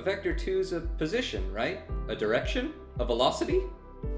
Vector2 is a position, right? A direction? A velocity?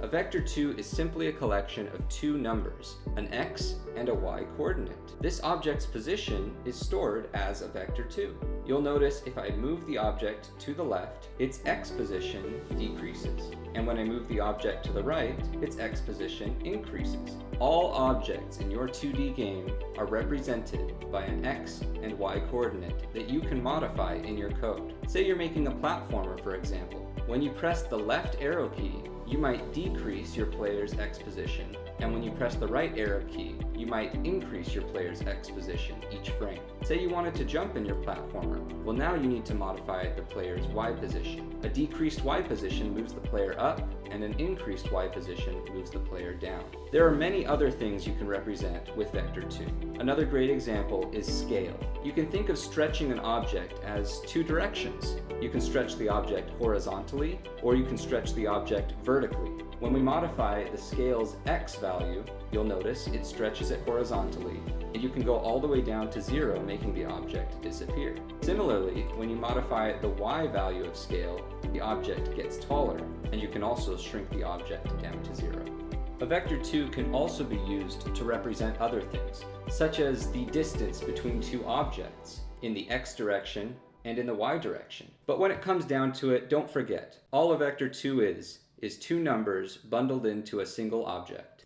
A Vector2 is simply a collection of two numbers, an x and a y coordinate. This object's position is stored as a Vector2. You'll notice if I move the object to the left, its x position decreases. And when I move the object to the right, its x position increases. All objects in your 2D game are represented by an x and y coordinate that you can modify in your code. Say you're making a platformer, for example. When you press the left arrow key, you might decrease your player's x position, and when you press the right arrow key, you might increase your player's x position each frame. Say you wanted to jump in your platformer. Well, now you need to modify the player's y position. A decreased y position moves the player up, and an increased y position moves the player down. There are many other things you can represent with Vector2. Another great example is scale. You can think of stretching an object as two directions. You can stretch the object horizontally, or you can stretch the object vertically. When we modify the scale's x value, you'll notice it stretches it horizontally, and you can go all the way down to 0, making the object disappear. Similarly, when you modify the y value of scale, the object gets taller, and you can also shrink the object down to 0. A Vector2 can also be used to represent other things, such as the distance between two objects in the x direction and in the y direction. But when it comes down to it, don't forget, all a Vector2 is two numbers bundled into a single object.